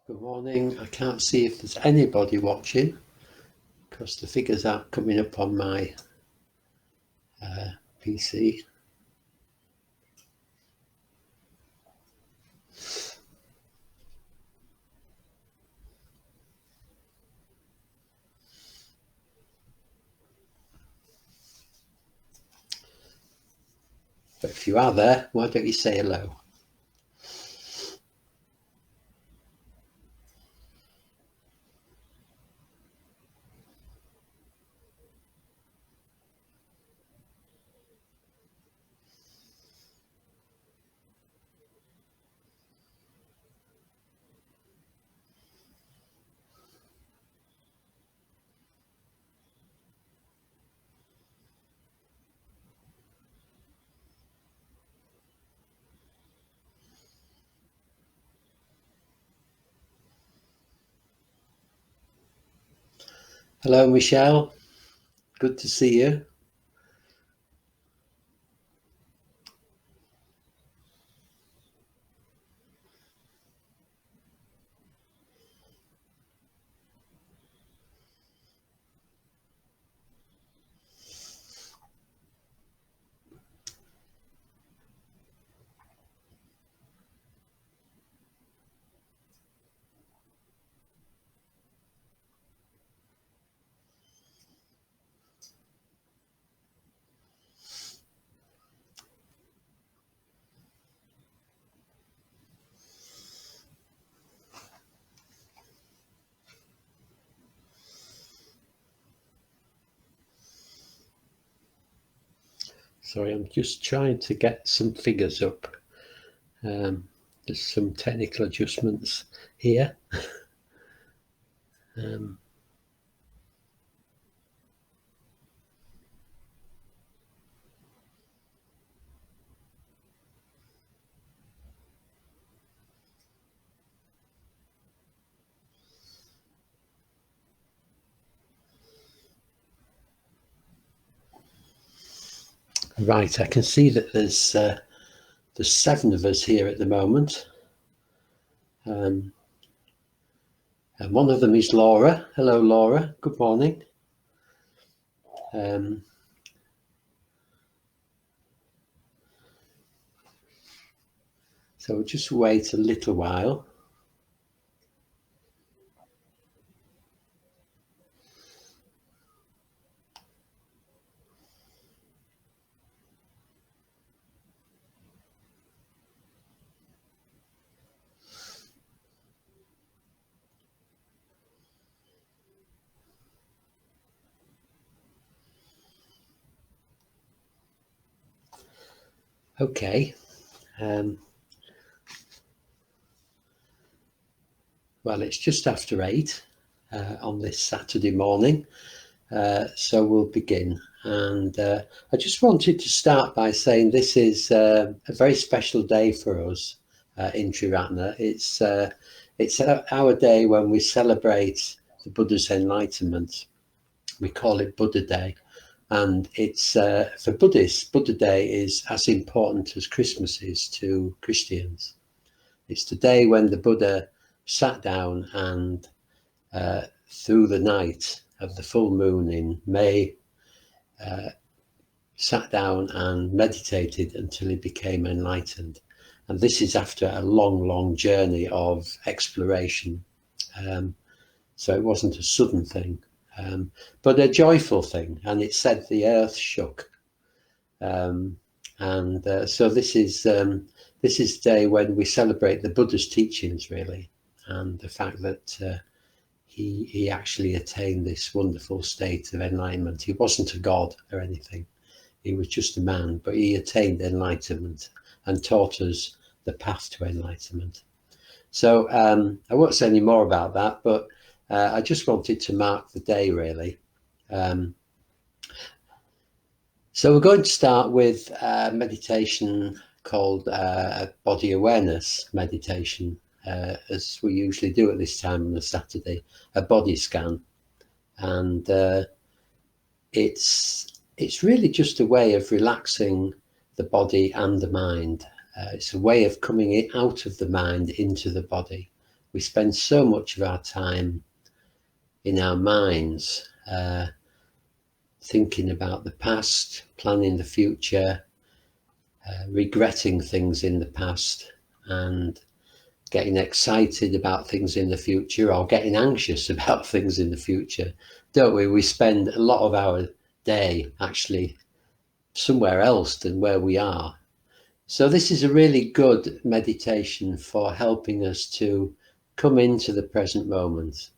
Good morning. I can't see if there's anybody watching because the figures aren't coming up on my PC. But if you are there, why don't you say hello? Hello, Michelle. Good to see you. Sorry, I'm just trying to get some figures up. There's some technical adjustments here. Right, I can see that there's 7 of us here at the moment. And one of them is Laura. Hello, Laura. Good morning. So we'll just wait a little while. Okay. Well, it's just after 8 on this Saturday morning, so we'll begin. And I just wanted to start by saying this is a very special day for us in Triratna. It's our day when we celebrate the Buddha's enlightenment. We call it Buddha Day. And it's for Buddhists, Buddha Day is as important as Christmas is to Christians. It's the day when the Buddha sat down and through the night of the full moon in May, sat down and meditated until he became enlightened. And this is after a long, long journey of exploration. So it wasn't a sudden thing, but a joyful thing. And it said the earth shook. So this is the day when we celebrate the Buddha's teachings, really, and the fact that he actually attained this wonderful state of enlightenment. He wasn't a god or anything. He was just a man, but he attained enlightenment and taught us the path to enlightenment. So I won't say any more about that, but I just wanted to mark the day, really. So we're going to start with a meditation called body awareness meditation, as we usually do at this time on a Saturday, a body scan. And it's really just a way of relaxing the body and the mind. It's a way of coming out of the mind into the body. We spend so much of our time in our minds, thinking about the past, planning the future, regretting things in the past, and getting excited about things in the future, or getting anxious about things in the future, don't we? We spend a lot of our day actually somewhere else than where we are. So this is a really good meditation for helping us to come into the present moment.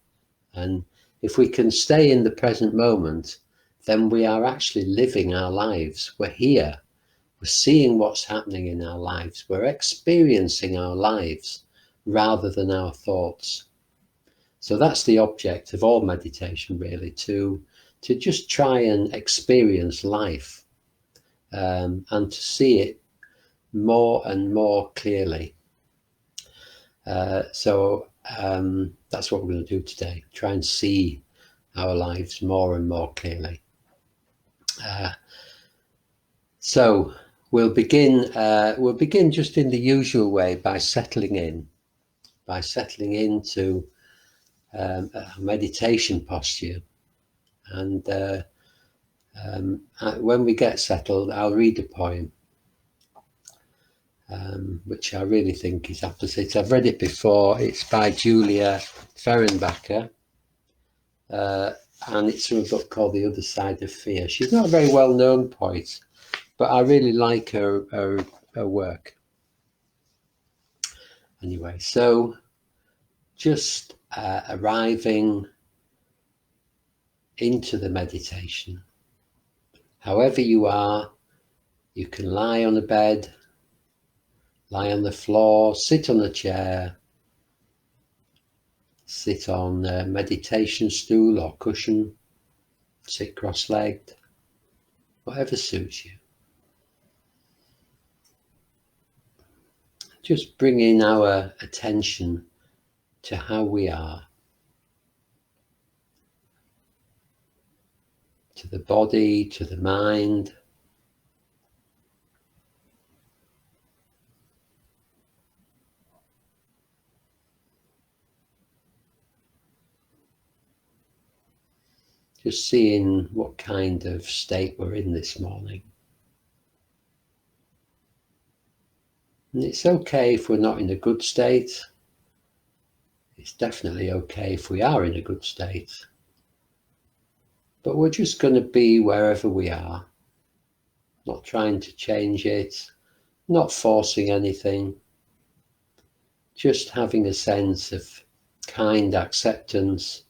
And if we can stay in the present moment, then we are actually living our lives. We're here. We're seeing what's happening in our lives. We're experiencing our lives rather than our thoughts. So that's the object of all meditation, really, to just try and experience life, and to see it more and more clearly. So that's what we're going to do today. Try and see our lives more and more clearly. So we'll begin just in the usual way by settling into a meditation posture. And when we get settled, I'll read a poem, which I really think is opposite. I've read it before. It's by Julia Fehrenbacher, and it's from a book called The Other Side of Fear. She's not a very well-known poet, but I really like her work. Anyway, so just arriving into the meditation. However you are, you can lie on a bed, lie on the floor, sit on a chair, sit on a meditation stool or cushion, sit cross-legged, whatever suits you. Just bringing our attention to how we are, to the body, to the mind. Just seeing what kind of state we're in this morning. And it's okay if we're not in a good state. It's definitely okay if we are in a good state. But we're just going to be wherever we are, not trying to change it, not forcing anything, just having a sense of kind acceptance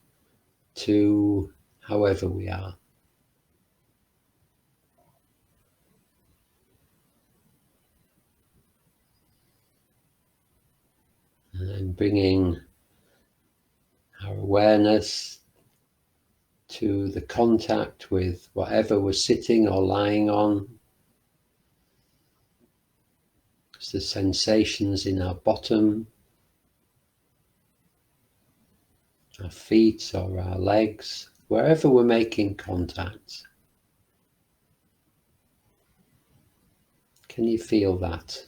to however we are. And then bringing our awareness to the contact with whatever we're sitting or lying on. It's the sensations in our bottom, our feet or our legs, wherever we're making contact. Can you feel that?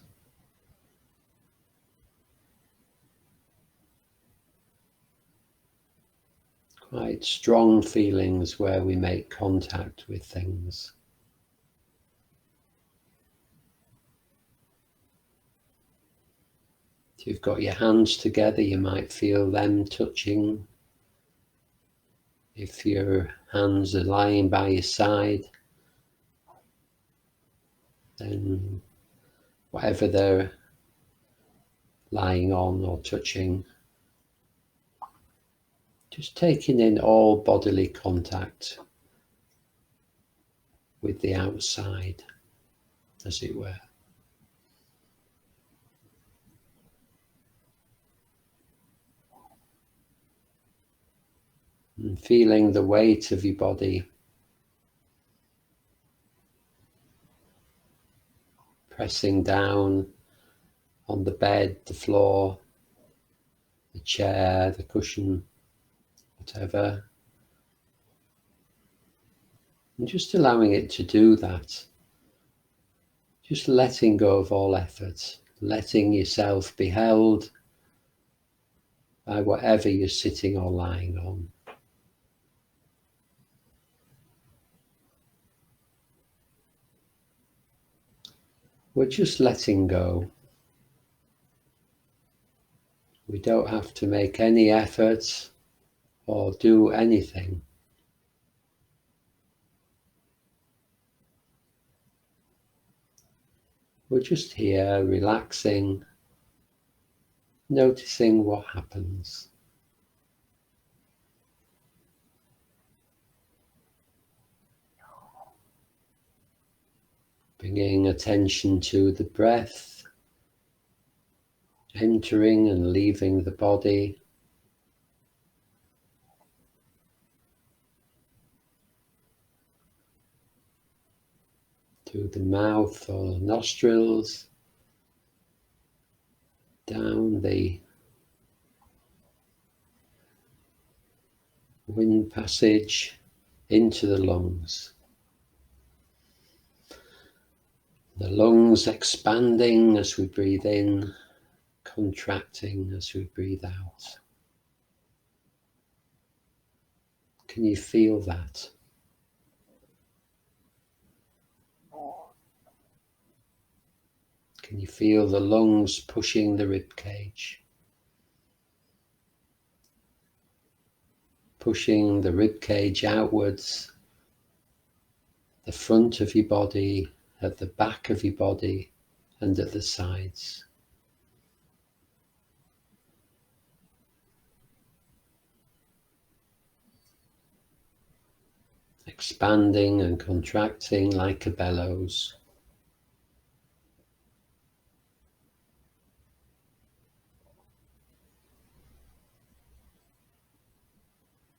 Quite strong feelings where we make contact with things. If you've got your hands together, you might feel them touching. If your hands are lying by your side, then whatever they're lying on or touching, just taking in all bodily contact with the outside, as it were. And feeling the weight of your body pressing down on the bed, the floor, the chair, the cushion, whatever. And just allowing it to do that. Just letting go of all effort, letting yourself be held by whatever you're sitting or lying on. We're just letting go. We don't have to make any effort or do anything. We're just here, relaxing, noticing what happens. Bringing attention to the breath, entering and leaving the body. Through the mouth or nostrils, down the wind passage into the lungs. The lungs expanding as we breathe in, contracting as we breathe out. Can you feel that? Can you feel the lungs pushing the rib cage? Pushing the rib cage outwards, the front of your body, at the back of your body, and at the sides. Expanding and contracting like a bellows.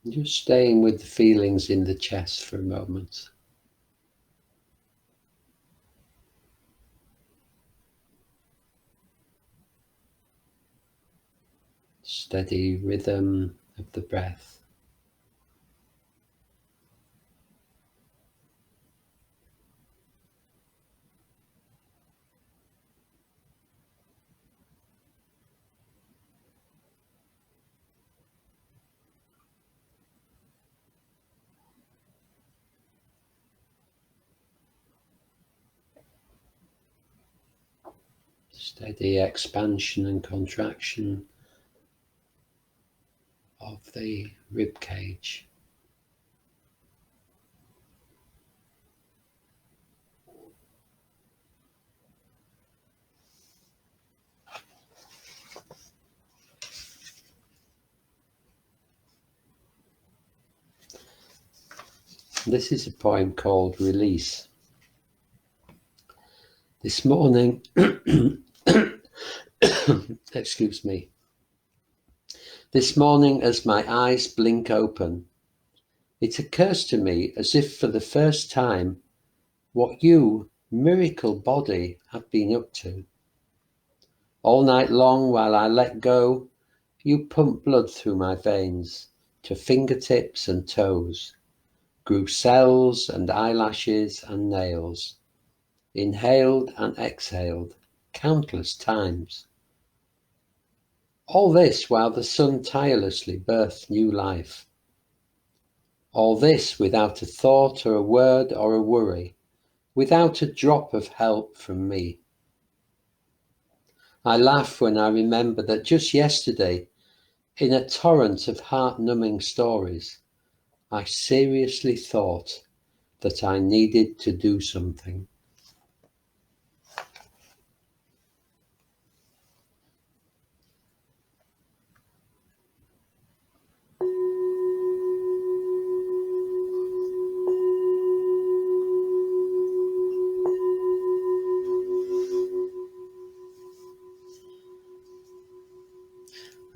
Just staying with the feelings in the chest for a moment. Steady rhythm of the breath. Steady expansion and contraction of the rib cage. This is a poem called Release. This morning, excuse me. This morning as my eyes blink open, it occurs to me as if for the first time what you, miracle body, have been up to. All night long while I let go, you pump blood through my veins to fingertips and toes, grew cells and eyelashes and nails, inhaled and exhaled countless times. All this while the sun tirelessly birthed new life. All this without a thought or a word or a worry, without a drop of help from me. I laugh when I remember that just yesterday, in a torrent of heart-numbing stories, I seriously thought that I needed to do something.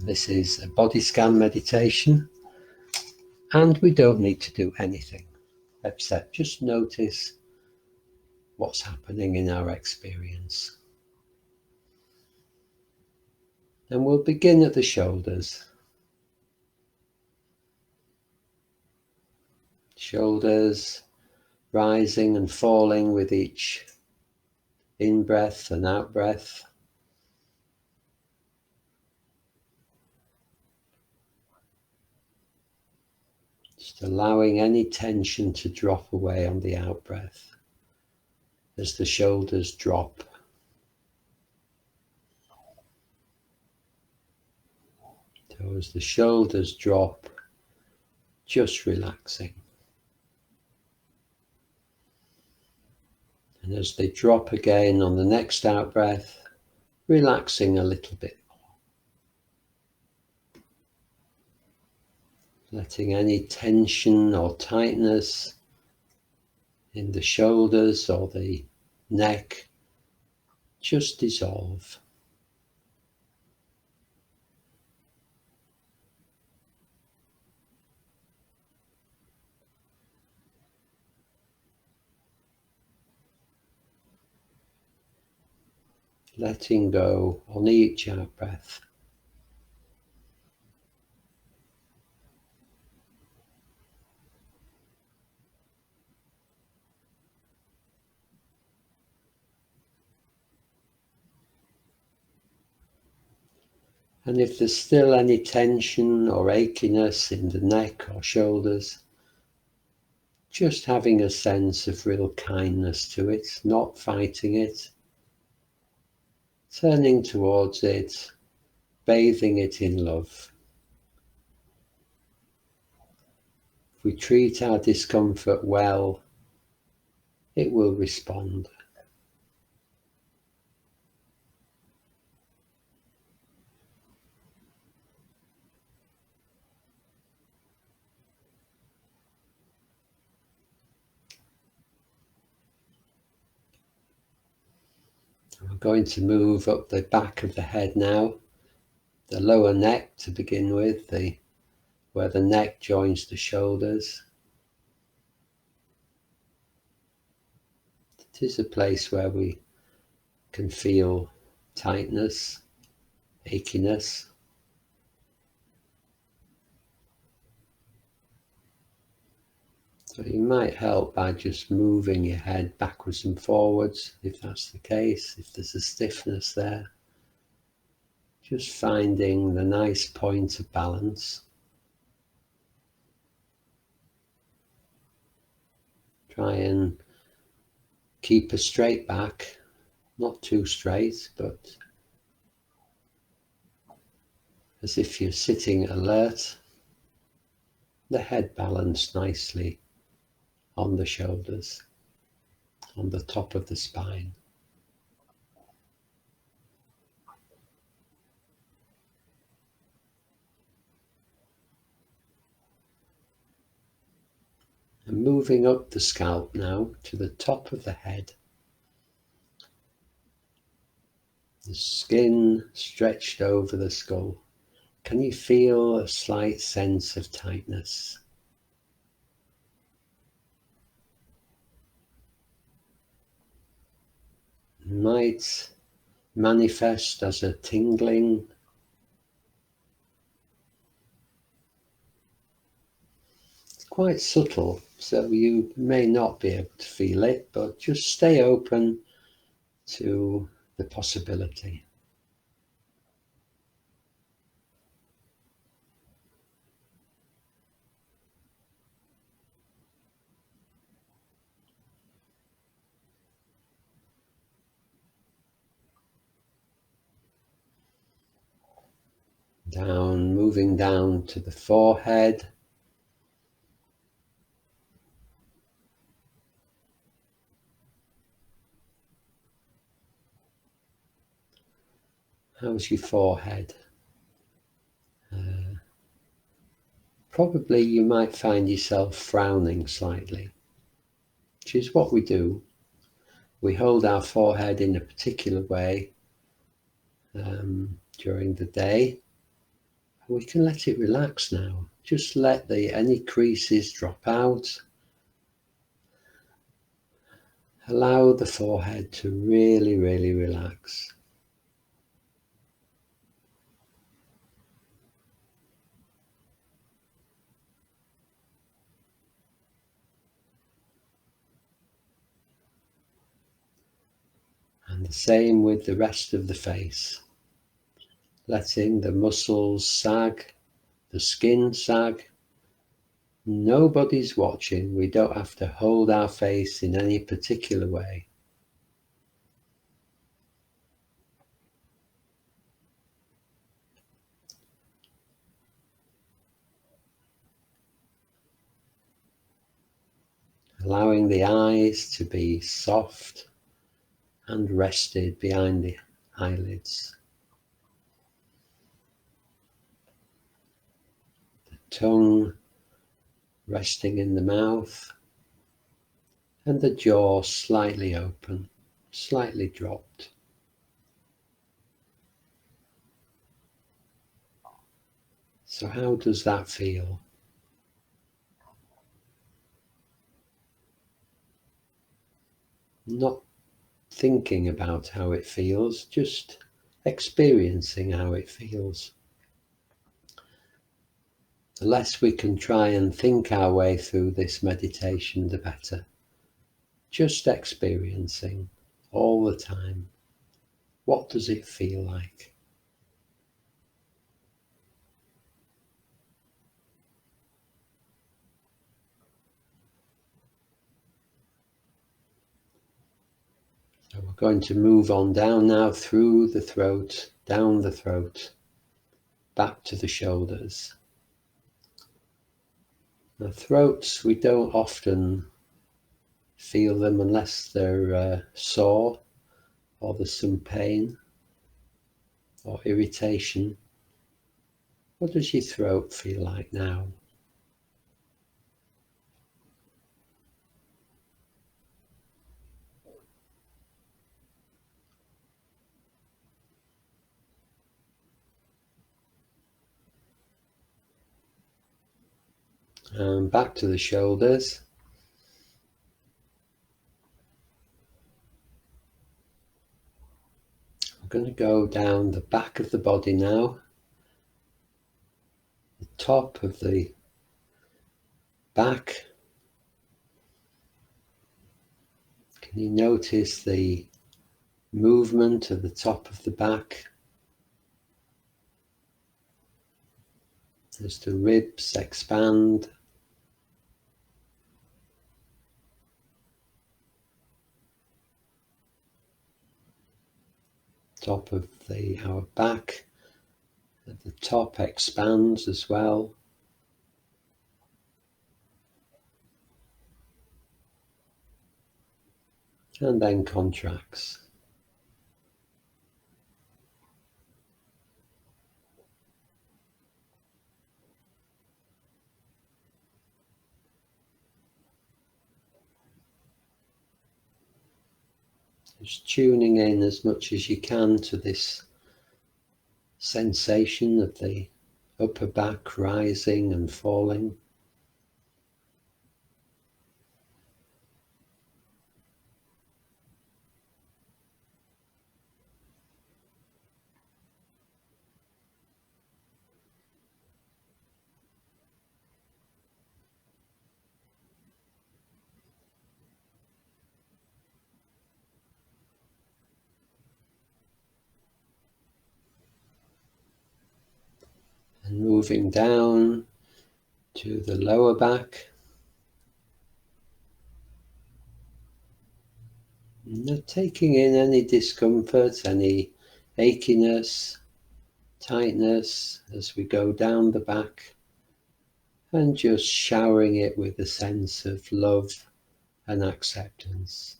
This is a body scan meditation, and we don't need to do anything except just notice what's happening in our experience. And we'll begin at the shoulders. Shoulders rising and falling with each in-breath and out-breath. Just allowing any tension to drop away on the out-breath as the shoulders drop. So as the shoulders drop, just relaxing. And as they drop again on the next out-breath, relaxing a little bit more. Letting any tension or tightness in the shoulders or the neck just dissolve. Letting go on each out-breath. And if there's still any tension or achiness in the neck or shoulders, just having a sense of real kindness to it, not fighting it, turning towards it, bathing it in love. If we treat our discomfort well, it will respond. We're going to move up the back of the head now, the lower neck to begin with, where the neck joins the shoulders. It is a place where we can feel tightness, achiness. So you might help by just moving your head backwards and forwards, if that's the case, if there's a stiffness there. Just finding the nice point of balance. Try and keep a straight back, not too straight, but as if you're sitting alert, the head balanced nicely on the shoulders, on the top of the spine. And moving up the scalp now to the top of the head. The skin stretched over the skull. Can you feel a slight sense of tightness? might manifest as a tingling. It's quite subtle, so you may not be able to feel it, but just stay open to the possibility. Down, moving down to the forehead. How's your forehead? Probably you might find yourself frowning slightly, which is what we do. We hold our forehead in a particular way during the day. We can let it relax now. Just let any creases drop out. Allow the forehead to really, really relax. And the same with the rest of the face. Letting the muscles sag, the skin sag. Nobody's watching. We don't have to hold our face in any particular way. Allowing the eyes to be soft and rested behind the eyelids. The tongue resting in the mouth and the jaw slightly open, slightly dropped. So how does that feel? Not thinking about how it feels, just experiencing how it feels. The less we can try and think our way through this meditation, the better. Just experiencing all the time. What does it feel like? So we're going to move on down now through the throat, down the throat, back to the shoulders. The throats, we don't often feel them unless they're sore or there's some pain or irritation. What does your throat feel like now? And back to the shoulders. I'm going to go down the back of the body now, the top of the back. Can you notice the movement at the top of the back as the ribs expand? Top of our back at the top expands as well. And then contracts. Just tuning in as much as you can to this sensation of the upper back rising and falling. moving down to the lower back. Not taking in any discomfort, any achiness, tightness as we go down the back, and just showering it with a sense of love and acceptance.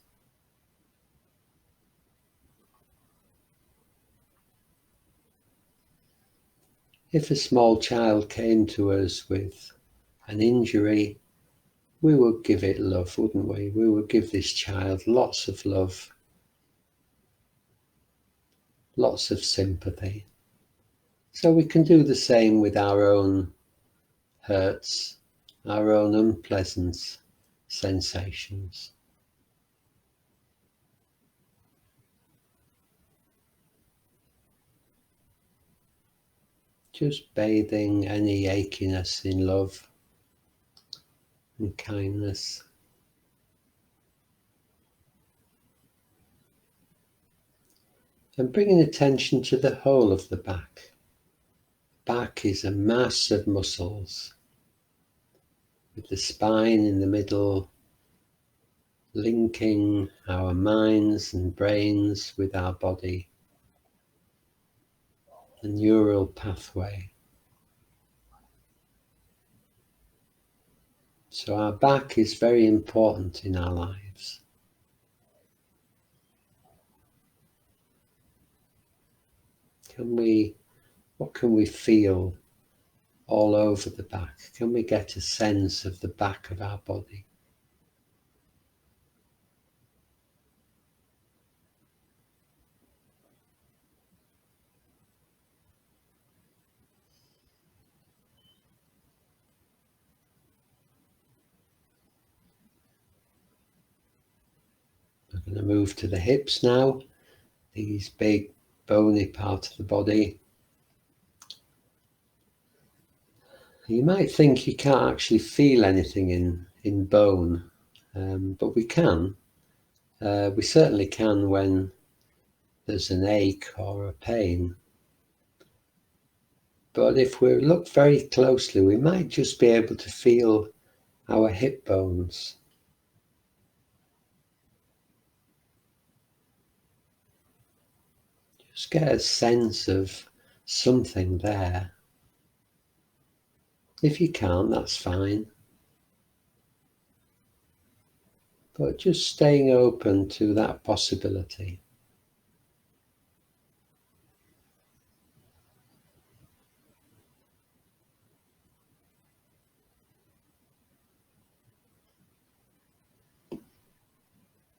If a small child came to us with an injury, we would give it love, wouldn't we? We would give this child lots of love, lots of sympathy. So we can do the same with our own hurts, our own unpleasant sensations. Just bathing any achiness in love and kindness. And bringing attention to the whole of the back. Back is a mass of muscles, with the spine in the middle, linking our minds and brains with our body, the neural pathway. So our back is very important in our lives. What can we feel all over the back? Can we get a sense of the back of our body? We're going to move to the hips now, these big bony part of the body. You might think you can't actually feel anything in bone, but we can. We certainly can when there's an ache or a pain. But if we look very closely, we might just be able to feel our hip bones. Just get a sense of something there. If you can't, that's fine. But just staying open to that possibility.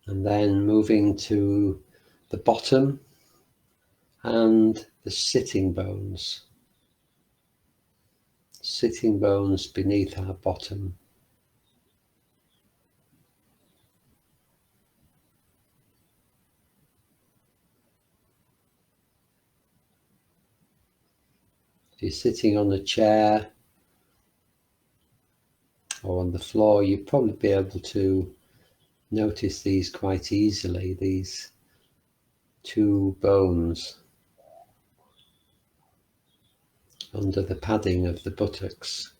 And then moving to the bottom and the sitting bones. Sitting bones beneath our bottom. If you're sitting on a chair or on the floor, you'd probably be able to notice these quite easily, these two bones under the padding of the buttocks.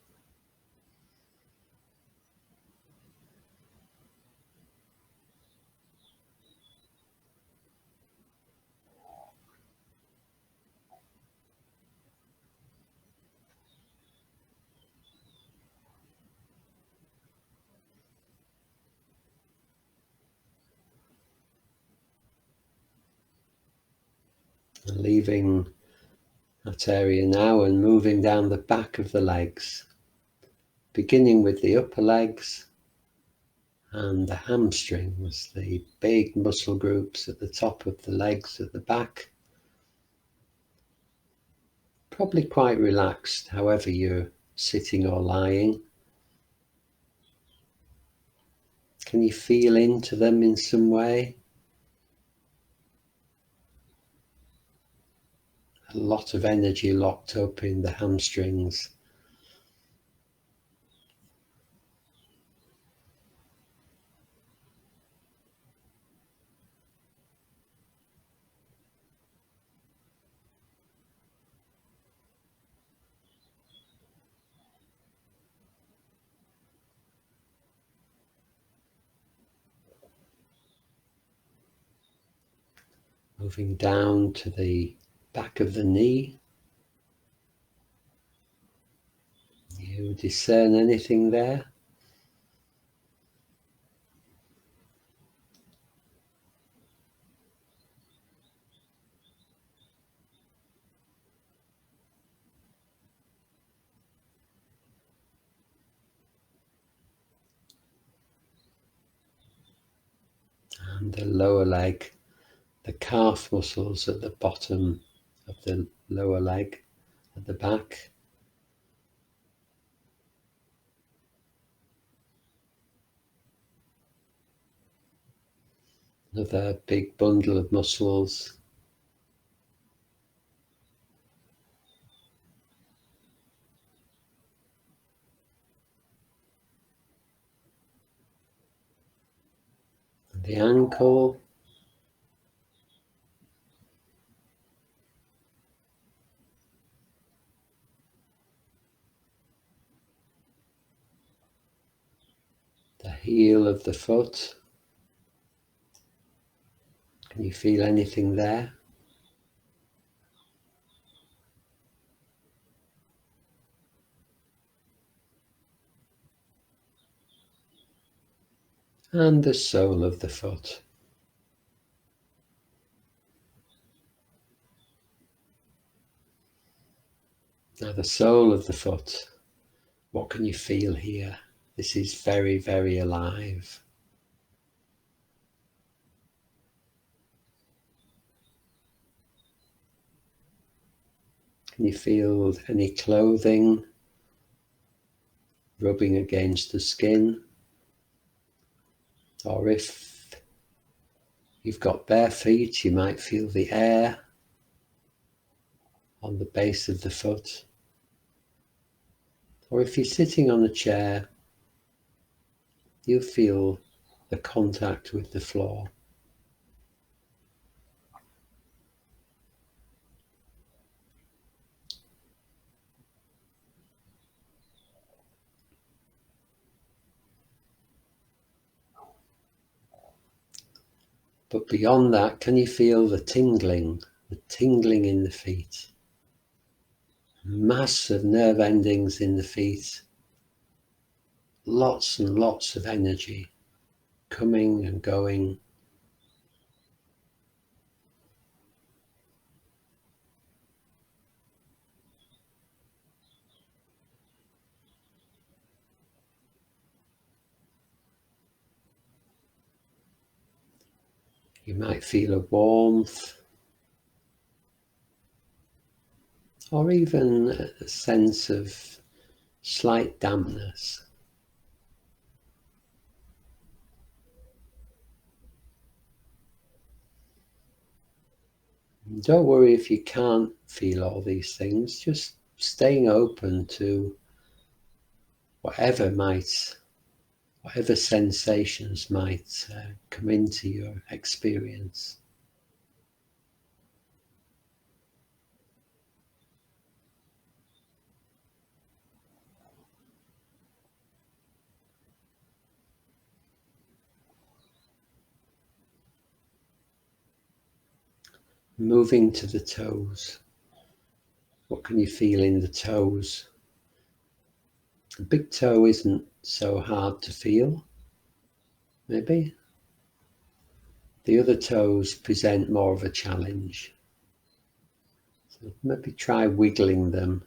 And leaving that area now and moving down the back of the legs, beginning with the upper legs and the hamstrings, the big muscle groups at the top of the legs at the back. Probably quite relaxed, however you're sitting or lying. Can you feel into them in some way? A lot of energy locked up in the hamstrings. Moving down to the back of the knee. You discern anything there? And the lower leg, the calf muscles at the bottom of the lower leg, at the back. Another big bundle of muscles. The ankle. The heel of the foot. Can you feel anything there? And the sole of the foot. Now the sole of the foot, what can you feel here? This is very, very alive. Can you feel any clothing rubbing against the skin? Or if you've got bare feet, you might feel the air on the base of the foot. Or if you're sitting on a chair, you feel the contact with the floor. But beyond that, can you feel the tingling in the feet? Mass of nerve endings in the feet. Lots and lots of energy coming and going. You might feel a warmth, or even a sense of slight dampness. Don't worry if you can't feel all these things, just staying open to whatever sensations might come into your experience. Moving to the toes. What can you feel in the toes? The big toe isn't so hard to feel, maybe. The other toes present more of a challenge. So maybe try wiggling them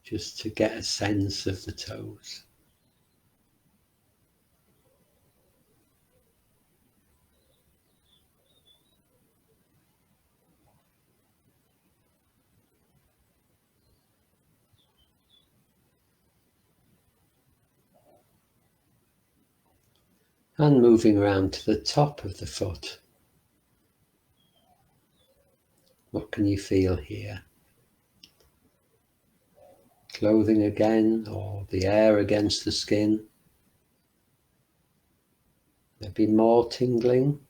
just to get a sense of the toes. And moving around to the top of the foot. What can you feel here? Clothing again, or the air against the skin? Maybe more tingling.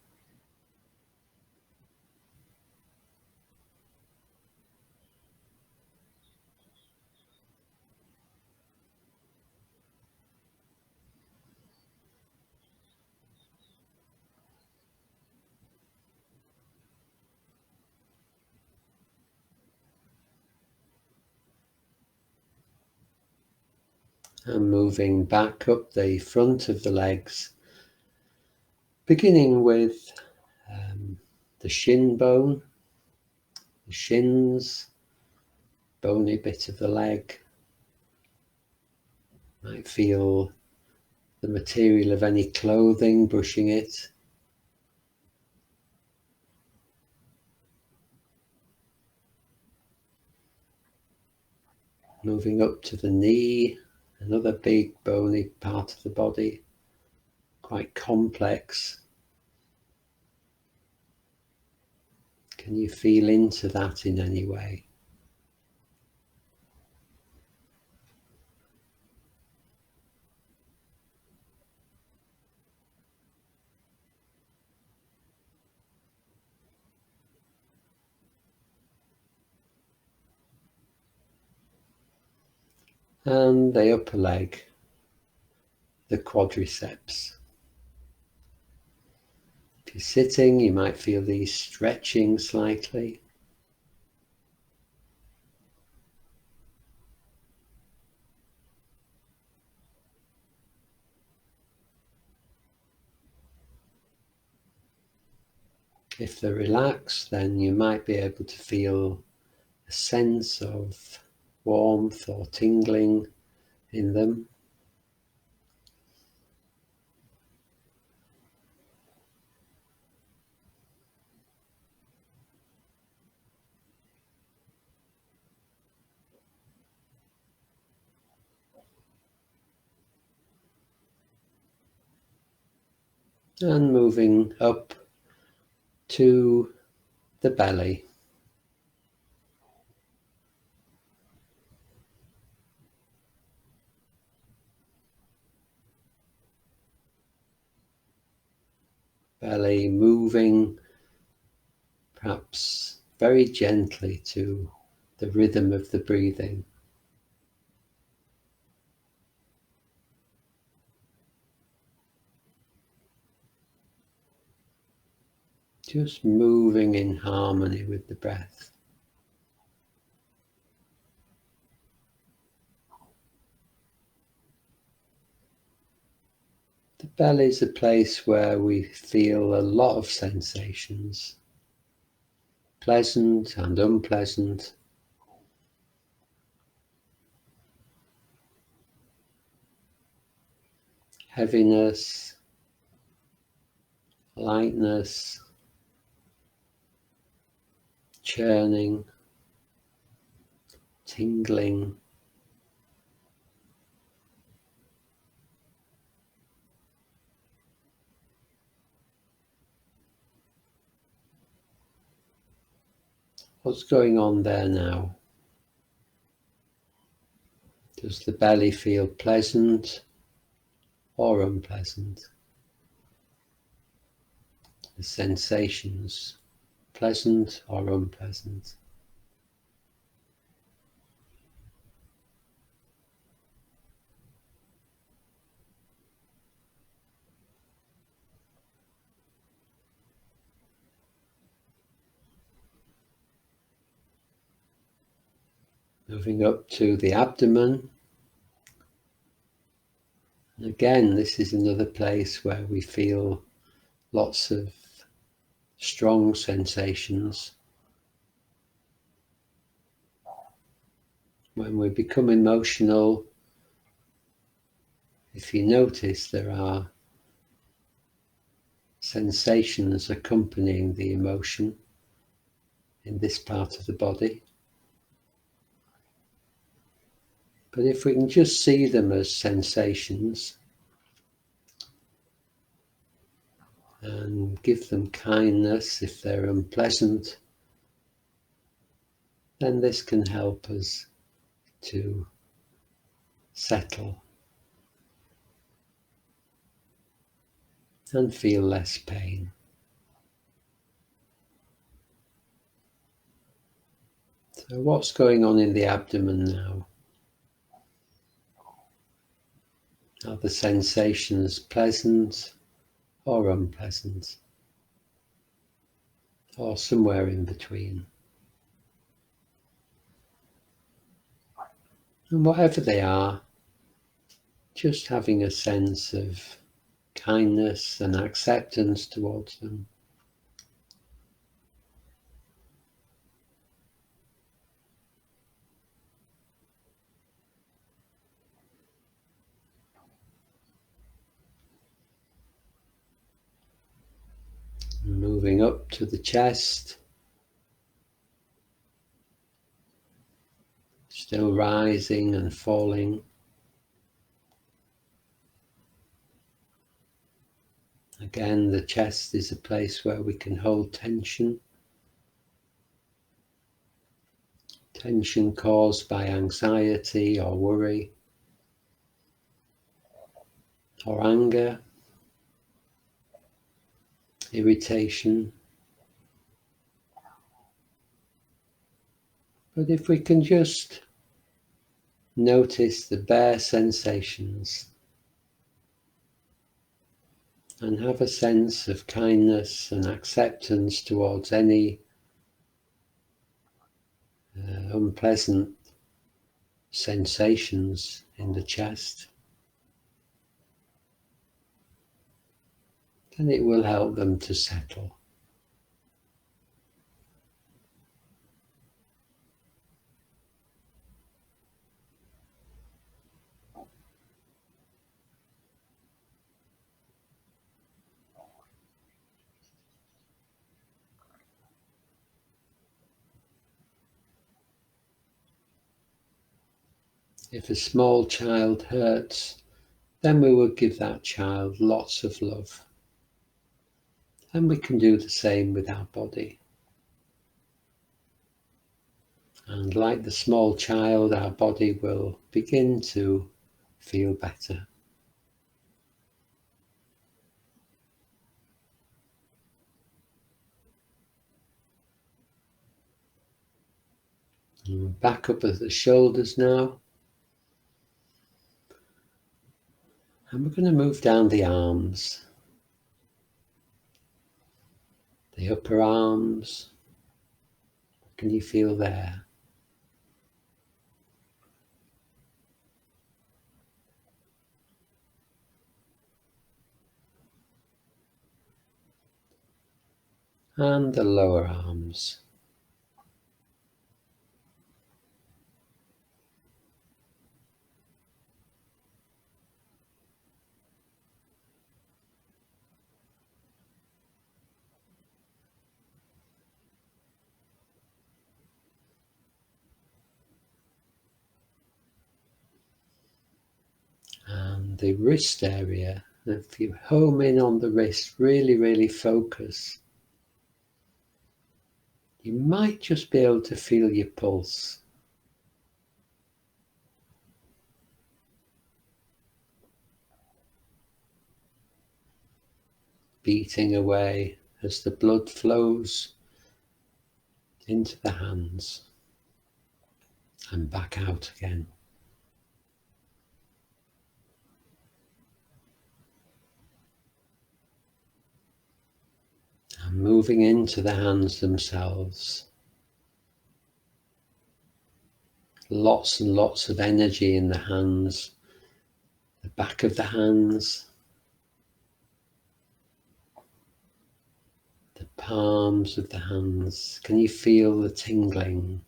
And moving back up the front of the legs, beginning with the shin bone, the shins, bony bit of the leg. Might feel the material of any clothing brushing it. Moving up to the knee, another big bony part of the body, quite complex. Can you feel into that in any way? And the upper leg, the quadriceps. If you're sitting, you might feel these stretching slightly. If they're relaxed, then you might be able to feel a sense of warmth or tingling in them. And moving up to the belly. Belly moving perhaps very gently to the rhythm of the breathing. Just moving in harmony with the breath. The belly is a place where we feel a lot of sensations, pleasant and unpleasant. Heaviness, lightness, churning, tingling. What's going on there now? Does the belly feel pleasant or unpleasant? The sensations, pleasant or unpleasant? Moving up to the abdomen. And again, this is another place where we feel lots of strong sensations. When we become emotional, if you notice, there are sensations accompanying the emotion in this part of the body. But if we can just see them as sensations and give them kindness if they're unpleasant, then this can help us to settle and feel less pain. So what's going on in the abdomen now? Are the sensations pleasant or unpleasant? Or somewhere in between? And whatever they are, just having a sense of kindness and acceptance towards them. Moving up to the chest, still rising and falling. Again, the chest is a place where we can hold tension. Tension caused by anxiety or worry or anger, irritation. But if we can just notice the bare sensations and have a sense of kindness and acceptance towards any unpleasant sensations in the chest, then it will help them to settle. If a small child hurts, then we will give that child lots of love. And we can do the same with our body. And like the small child, our body will begin to feel better. And back up at the shoulders now. And we're going to move down the arms, the upper arms. What can you feel there? And the lower arms. And the wrist area. If you home in on the wrist, really focus, you might just be able to feel your pulse. Beating away as the blood flows into the hands and back out again. And moving into the hands themselves. Lots and lots of energy in the hands, the back of the hands, the palms of the hands. Can you feel the tingling?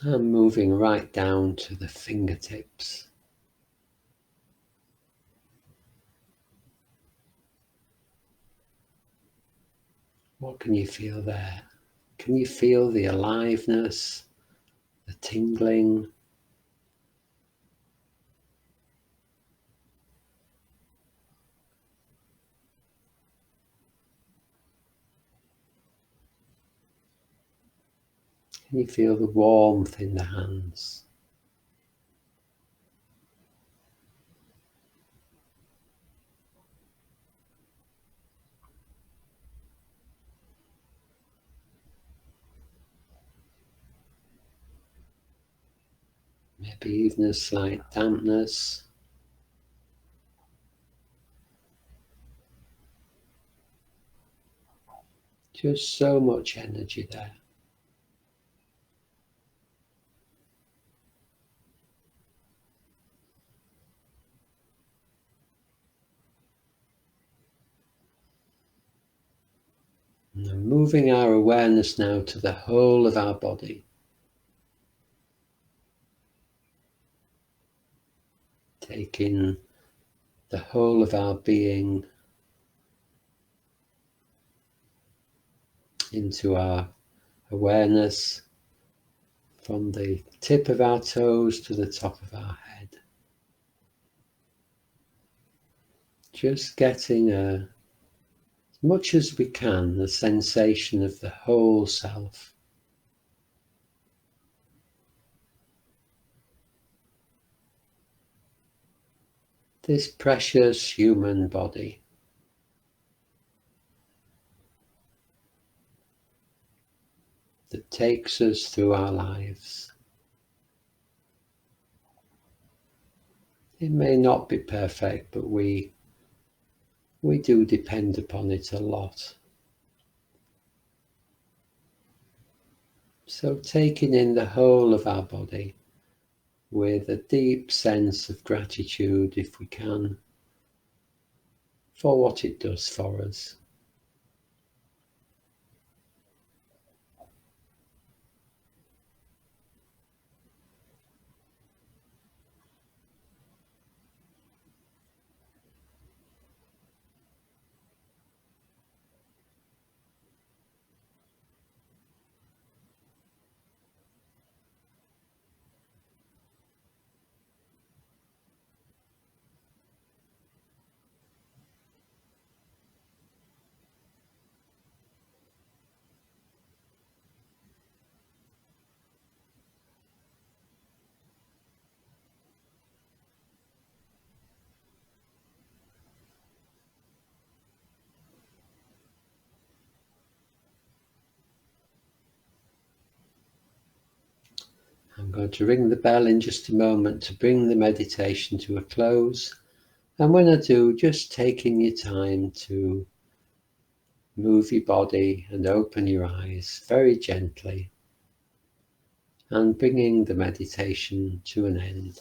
And moving right down to the fingertips. What can you feel there? Can you feel the aliveness, the tingling? Can you feel the warmth in the hands? Maybe even a slight dampness. Just so much energy there. And moving our awareness now to the whole of our body. Taking the whole of our being into our awareness from the tip of our toes to the top of our head. Just getting as much as we can the sensation of the whole self. This precious human body. That takes us through our lives. It may not be perfect, but we do depend upon it a lot. So taking in the whole of our body with a deep sense of gratitude, if we can, for what it does for us. I'm going to ring the bell in just a moment to bring the meditation to a close. And when I do, just taking your time to move your body and open your eyes very gently and bringing the meditation to an end.